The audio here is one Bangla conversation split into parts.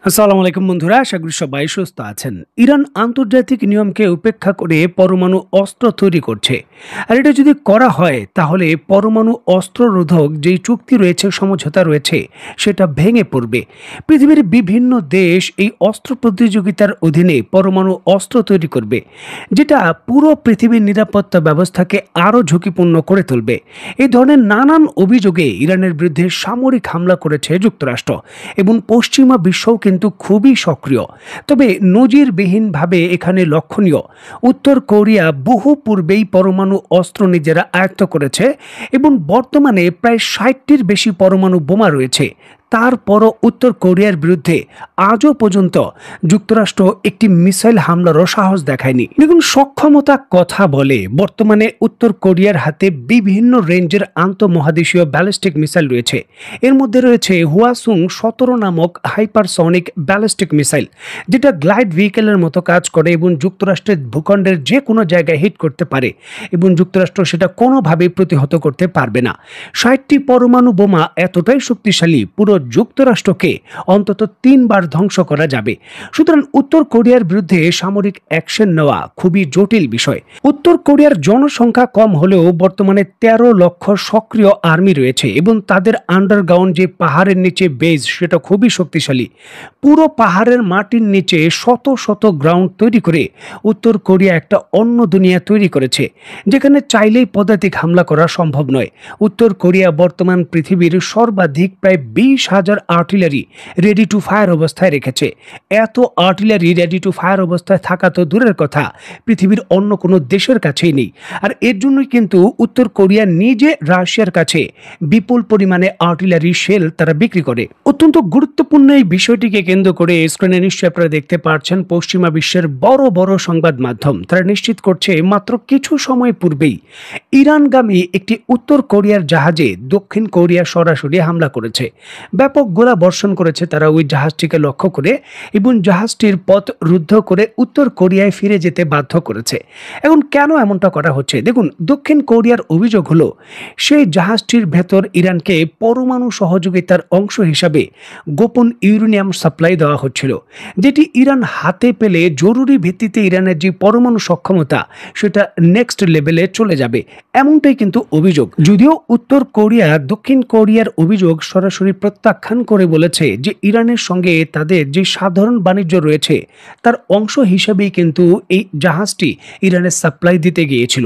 আসসালামু আলাইকুম বন্ধুরা, আশা করি সবাই সুস্থ আছেন। ইরান আন্তর্জাতিক নিয়মকে উপেক্ষা করে পরমাণু অস্ত্র তৈরি করছে। আর এটা যদি করা হয় তাহলে পরমাণু অস্ত্ররোধক যেই চুক্তি রয়েছে, সমঝোতা রয়েছে, সেটা ভেঙে পড়বে। পৃথিবীর বিভিন্ন দেশ এই অস্ত্র প্রতিযোগিতার অধীনে পরমাণু অস্ত্র তৈরি করবে, যেটা পুরো পৃথিবীর নিরাপত্তা ব্যবস্থাকে আরও ঝুঁকিপূর্ণ করে তুলবে। এই ধরনের নানান অভিযোগে ইরানের বিরুদ্ধে সামরিক হামলা করেছে যুক্তরাষ্ট্র এবং পশ্চিমা বিশ্বও কিন্তু খুবই সক্রিয়। তবে নজিরবিহীনভাবে এখানে লক্ষণীয়, উত্তর কোরিয়া বহু পূর্বেই পরমাণু অস্ত্র নিজেরা আয়ত্ত করেছে এবং বর্তমানে প্রায় ৬০টির বেশি পরমাণু বোমা রয়েছে। তারপরও উত্তর কোরিয়ার বিরুদ্ধে আজও পর্যন্ত যুক্তরাষ্ট্র একটি মিসাইল হামলারও সাহস দেখায়নি। দেখুন, সক্ষমতা কথা বলে। বর্তমানে উত্তর কোরিয়ার হাতে বিভিন্ন রেঞ্জের আন্তঃমহাদেশীয় ব্যালিস্টিক মিসাইল রয়েছে। এর মধ্যে রয়েছে হুয়াসুং ১৭ নামক হাইপারসনিক ব্যালিস্টিক মিসাইল, যেটা গ্লাইড ভেহিকেলের মতো কাজ করে এবং যুক্তরাষ্ট্রের ভূখণ্ডের যে কোনো জায়গায় হিট করতে পারে এবং যুক্তরাষ্ট্র সেটা কোনোভাবেই প্রতিহত করতে পারবে না। ৬০টি পরমাণু বোমা এতটাই শক্তিশালী, পুরো যুক্তরাষ্ট্রকে অন্তত ৩ বার ধ্বংস করা যাবে। সুতরাং উত্তর কোরিয়ার বিরুদ্ধে সামরিক অ্যাকশন নেওয়া খুবই জটিল বিষয়। উত্তর কোরিয়ার জনসংখ্যা কম হলেও বর্তমানে ১৩ লক্ষ সক্রিয় আর্মি রয়েছে এবং তাদের আন্ডারগ্রাউন্ড যে পাহাড়ের নিচে বেজ, সেটা খুবই শক্তিশালী। পুরো পাহাড়ের মাটির নিচে শত শত গ্রাউন্ড তৈরি করে উত্তর কোরিয়া একটা অন্য দুনিয়া তৈরি করেছে, যেখানে চাইলেই পদাতিক হামলা করা সম্ভব নয়। উত্তর কোরিয়া বর্তমান পৃথিবীর সর্বাধিক প্রায় ২০,০০০ আর্টিলারি রেডি টু ফায়ার অবস্থায় রেখেছে। এত আর্টিলারি রেডি টু ফায়ার অবস্থায় থাকা তো দূরের কথা, পৃথিবীর অন্য কোনো দেশের কাছেই নেই। আর এর জন্যই কিন্তু উত্তর কোরিয়া নিজে রাশিয়ার কাছে বিপুল পরিমাণে আর্টিলারি শেল তারা বিক্রি করে। অত্যন্ত গুরুত্বপূর্ণ এই বিষয়টিকে কেন্দ্র করে স্ক্রিনে নিশ্চয়ই আপনারা দেখতে পাচ্ছেন, পশ্চিমা বিশ্বের বড় বড় সংবাদ মাধ্যম তারা নিশ্চিত করছে মাত্র কিছু সময় পূর্বেই ইরানগামী একটি উত্তর কোরিয়ার জাহাজে দক্ষিণ কোরিয়া সরাসরি হামলা করেছে। ব্যাপক গোলা বর্ষণ করেছে তারা ওই জাহাজটিকে লক্ষ্য করে এবং জাহাজটির পথ রুদ্ধ করে উত্তর কোরিয়ায় ফিরে যেতে বাধ্য করেছে। এখন কেন এমনটা করা হচ্ছে? দেখুন, দক্ষিণ কোরিয়ার অভিযোগ হলো সেই জাহাজটির ভেতর ইরানকে পরমাণু সহযোগিতার অংশ হিসাবে গোপন ইউরেনিয়াম সাপ্লাই দেওয়া হচ্ছিল, যেটি ইরান হাতে পেলে জরুরি ভিত্তিতে ইরানের যে পরমাণু সক্ষমতা সেটা নেক্সট লেভেলে চলে যাবে, এমনটাই কিন্তু অভিযোগ। যদিও উত্তর কোরিয়া দক্ষিণ কোরিয়ার অভিযোগ সরাসরি প্রত্যাখ্যান করে বলেছে যে ইরানের সঙ্গে তাদের যে সাধারণ বাণিজ্য রয়েছে তার অংশ হিসেবেই কিন্তু এই জাহাজটি ইরানের সাপ্লাই দিতে গিয়েছিল।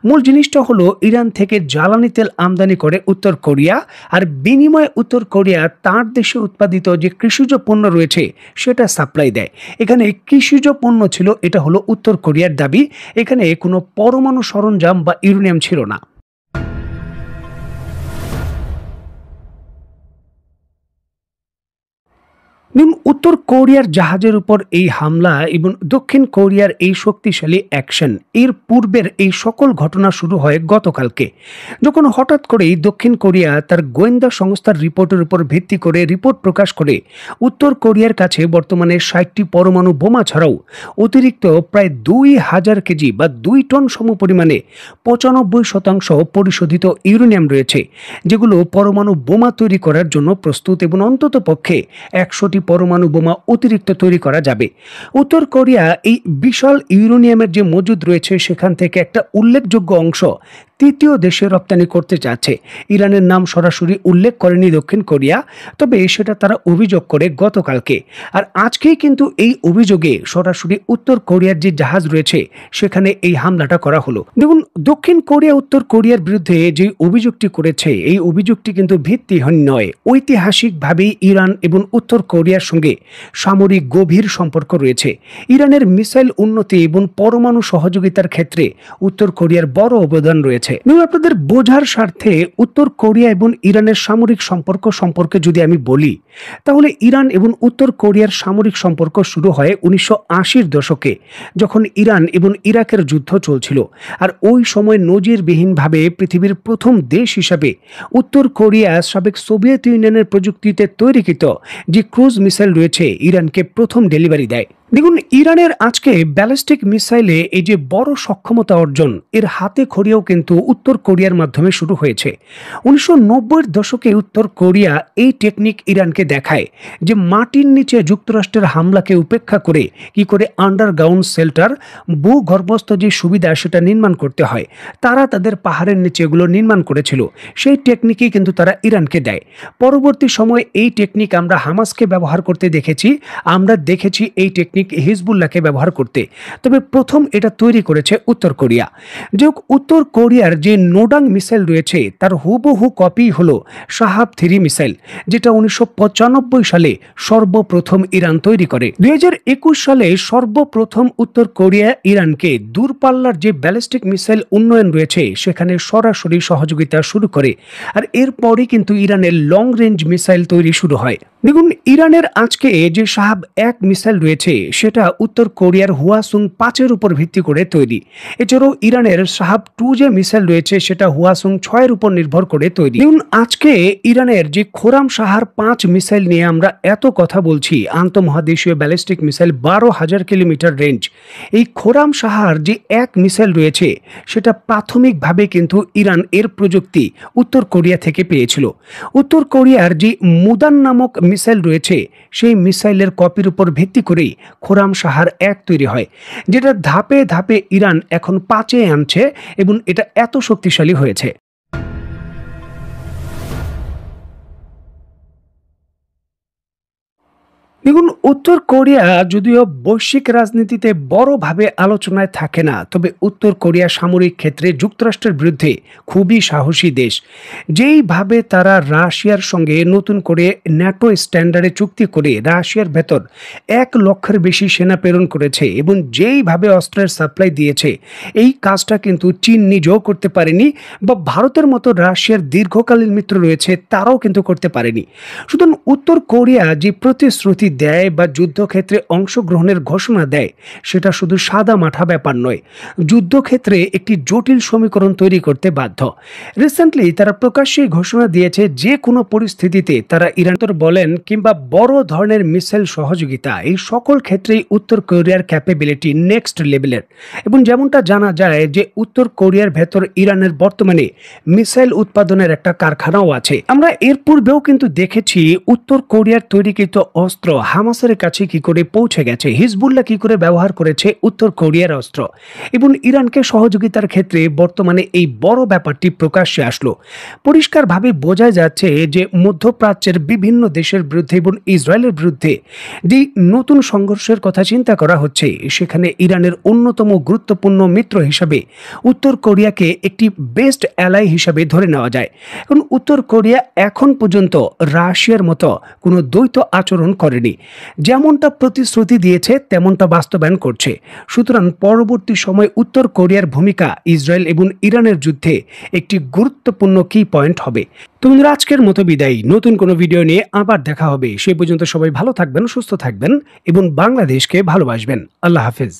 মূল জিনিসটা হলো ইরান থেকে জ্বালানি তেল আমদানি করে উত্তর কোরিয়া, আর বিনিময়ে উত্তর কোরিয়া তার দেশে উৎপাদিত যে কৃষিজ পণ্য রয়েছে সেটা সাপ্লাই দেয়। এখানে কৃষিজ পণ্য ছিল, এটা হলো উত্তর কোরিয়ার দাবি। এখানে কোনো পরমাণু সরঞ্জাম বা ইউরেনিয়াম ছিল না। উত্তর কোরিয়ার জাহাজের উপর এই হামলা এবং দক্ষিণ কোরিয়ার এই শক্তিশালী অ্যাকশন, এর পূর্বের এই সকল ঘটনা শুরু হয় গতকালকে, যখন হঠাৎ করেই দক্ষিণ কোরিয়া তার গোয়েন্দা সংস্থার রিপোর্টের উপর ভিত্তি করে রিপোর্ট প্রকাশ করে উত্তর কোরিয়ার কাছে বর্তমানে ৬০টি পরমাণু বোমা ছাড়াও অতিরিক্ত প্রায় ২,০০০ কেজি বা ২ টন সমপরিমাণে ৯৫% পরিশোধিত ইউরেনিয়াম রয়েছে, যেগুলো পরমাণু বোমা তৈরি করার জন্য প্রস্তুত এবং অন্তত পক্ষে ১০০টি পরমাণু বোমা অতিরিক্ত তৈরি করা যাবে। উত্তর কোরিয়া এই বিশাল ইউরেনিয়ামের যে মজুদ রয়েছে সেখান থেকে একটা উল্লেখযোগ্য অংশ তৃতীয় দেশে রপ্তানি করতে চাচ্ছে। ইরানের নাম সরাসরি উল্লেখ করেনি দক্ষিণ কোরিয়া, তবে সেটা তারা অভিযোগ করে গতকালকে। আর আজকেই কিন্তু এই অভিযোগে সরাসরি উত্তর কোরিয়ার যে জাহাজ রয়েছে সেখানে এই হামলাটা করা হলো। দেখুন, দক্ষিণ কোরিয়া উত্তর কোরিয়ার বিরুদ্ধে যে অভিযোগটি করেছে এই অভিযোগটি কিন্তু ভিত্তিহীন নয়। ঐতিহাসিকভাবেই ইরান এবং উত্তর কোরিয়ার সঙ্গে সামরিক গভীর সম্পর্ক রয়েছে। ইরানের মিসাইল উন্নতি এবং পরমাণু সহযোগিতার ক্ষেত্রে উত্তর কোরিয়ার বড় অবদান রয়েছে। আপনাদের বোঝার স্বার্থে উত্তর কোরিয়া এবং ইরানের সামরিক সম্পর্ক সম্পর্কে যদি আমি বলি, তাহলে ইরান এবং উত্তর কোরিয়ার সামরিক সম্পর্ক শুরু হয় ১৯৮০-র দশকে, যখন ইরান এবং ইরাকের যুদ্ধ চলছিল। আর ওই সময় নজিরবিহীনভাবে পৃথিবীর প্রথম দেশ হিসাবে উত্তর কোরিয়া সাবেক সোভিয়েত ইউনিয়নের প্রযুক্তিতে তৈরিকৃত যে ক্রুজ মিসাইল রয়েছে ইরানকে প্রথম ডেলিভারি দেয়। দেখুন, ইরানের আজকে ব্যালিস্টিক মিসাইলে এই যে বড় সক্ষমতা অর্জন, এর হাতে খড়িও কিন্তু উত্তর কোরিয়ার মাধ্যমে শুরু হয়েছে। ১৯৯০-এর দশকে উত্তর কোরিয়া এই টেকনিক ইরানকে দেখায় যে মাটির নিচে যুক্তরাষ্ট্রের হামলাকে উপেক্ষা করে কি করে আন্ডারগ্রাউন্ড শেল্টার, ভূগর্ভস্থ যে সুবিধা সেটা নির্মাণ করতে হয়। তারা তাদের পাহাড়ের নিচে এগুলো নির্মাণ করেছিল। সেই টেকনিকই কিন্তু তারা ইরানকে দেয়। পরবর্তী সময়ে এই টেকনিক আমরা হামাসকে ব্যবহার করতে দেখেছি, আমরা দেখেছি এই টেকনিক হিজবুল্লাহকে ব্যবহার করতে। তবে প্রথম এটা তৈরি করেছে উত্তর কোরিয়া। যে উত্তর কোরিয়ার যে নোডাং মিসাইল রয়েছে তার হুবহু কপি হলো শাহাব-3 মিসাইল, যেটা ১৯৯৫ সালে সর্বপ্রথম ইরান তৈরি করে। ২০২১ সালে সর্বপ্রথম উত্তর কোরিয়া ইরানকে দূরপাল্লার যে ব্যালিস্টিক মিসাইল উন্নয়ন রয়েছে সেখানে সরাসরি সহযোগিতা শুরু করে। আর এরপরই কিন্তু ইরানের লং রেঞ্জ মিসাইল তৈরি শুরু হয়। দেখুন, ইরানের আজকে যে শাহাব-1 মিসাইল রয়েছে সেটা উত্তর কোরিয়ার হুয়াসুং-5 উপর ভিত্তি করে তৈরি। এছাড়াও ইরানের শাহাব-2 যে মিসাইল রয়েছে সেটা হুয়াসুং-6 উপর নির্ভর করে তৈরি। দেখুন, আজকে ইরানের যে খোরাম-শাহার-5 মিসাইল নিয়ে আমরা এত কথা বলছি, আন্তঃমহাদেশীয় ব্যালিস্টিক মিসাইল ১২,০০০ কিলোমিটার রেঞ্জ। এই খোরাম-শাহার যে 1 মিসাইল রয়েছে সেটা প্রাথমিকভাবে কিন্তু ইরান এর প্রযুক্তি উত্তর কোরিয়া থেকে পেয়েছিল। উত্তর কোরিয়ার যে মুদান নামক মিসাইল রয়েছে সেই মিসাইলের কপির উপর ভিত্তি করেই খোরাম-শাহার-1 তৈরি হয়, যেটা ধাপে ধাপে ইরান এখন 5-এ আনছে এবং এটা এত শক্তিশালী হয়েছে। দেখুন, উত্তর কোরিয়া যদিও বৈশ্বিক রাজনীতিতে বড়ভাবে আলোচনায় থাকে না, তবে উত্তর কোরিয়া সামরিক ক্ষেত্রে যুক্তরাষ্ট্রের বিরুদ্ধে খুবই সাহসী দেশ। যেইভাবে তারা রাশিয়ার সঙ্গে নতুন করে ন্যাটো স্ট্যান্ডার্ডে চুক্তি করে রাশিয়ার ভেতর ১ লক্ষের বেশি সেনা প্রেরণ করেছে এবং যেইভাবে অস্ত্রের সাপ্লাই দিয়েছে, এই কাজটা কিন্তু চীন নিজেও করতে পারেনি, বা ভারতের মতো রাশিয়ার দীর্ঘকালীন মিত্র রয়েছে তারাও কিন্তু করতে পারেনি। সুতরাং উত্তর কোরিয়া যে প্রতিশ্রুতি দেয় বা যুদ্ধক্ষেত্রে অংশগ্রহণের ঘোষণা দেয় সেটা শুধু সাদা মাঠা ব্যাপার নয়, যুদ্ধক্ষেত্রে একটি জটিল সমীকরণ তৈরি করতে বাধ্য। রিসেন্টলি তারা প্রকাশ্যে ঘোষণা দিয়েছে যে কোনো পরিস্থিতিতে তারা ইরান বলেন কিংবা বড় ধরনের মিসাইল সহযোগিতা, এই সকল ক্ষেত্রেই উত্তর কোরিয়ার ক্যাপাবিলিটি নেক্সট লেভেলের। এবং যেমনটা জানা যায় যে উত্তর কোরিয়ার ভেতর ইরানের বর্তমানে মিসাইল উৎপাদনের একটা কারখানাও আছে। আমরা এর পূর্বেও কিন্তু দেখেছি উত্তর কোরিয়ার তৈরিকৃত অস্ত্র হামাসের কাছে কি করে পৌঁছে গেছে, হিজবুল্লাহ কি করে ব্যবহার করেছে উত্তর কোরিয়ার অস্ত্র, এবং ইরানকে সহযোগিতার ক্ষেত্রে বর্তমানে এই বড় ব্যাপারটি প্রকাশ্যে আসলো। পরিষ্কারভাবে বোঝা যাচ্ছে যে মধ্যপ্রাচ্যের বিভিন্ন দেশের বিরুদ্ধে এবং ইসরায়েলের বিরুদ্ধে যে নতুন সংঘর্ষের কথা চিন্তা করা হচ্ছে, সেখানে ইরানের অন্যতম গুরুত্বপূর্ণ মিত্র হিসাবে উত্তর কোরিয়াকে একটি বেস্ট অ্যালাই হিসাবে ধরে নেওয়া যায়। কারণ উত্তর কোরিয়া এখন পর্যন্ত রাশিয়ার মতো কোনো দ্বৈত আচরণ করেনি, যেমনটা প্রতিশ্রুতি দিয়েছে তেমনটা বাস্তবায়ন করছে। সুতরাং পরবর্তী সময় উত্তর কোরিয়ার ভূমিকা ইসরায়েল এবং ইরানের যুদ্ধে একটি গুরুত্বপূর্ণ কি পয়েন্ট হবে। তো বন্ধুরা, আজকের মতো বিদায়। নতুন কোনো ভিডিও নিয়ে আবার দেখা হবে। সে পর্যন্ত সবাই ভালো থাকবেন, সুস্থ থাকবেন এবং বাংলাদেশকে ভালোবাসবেন। আল্লাহ হাফেজ।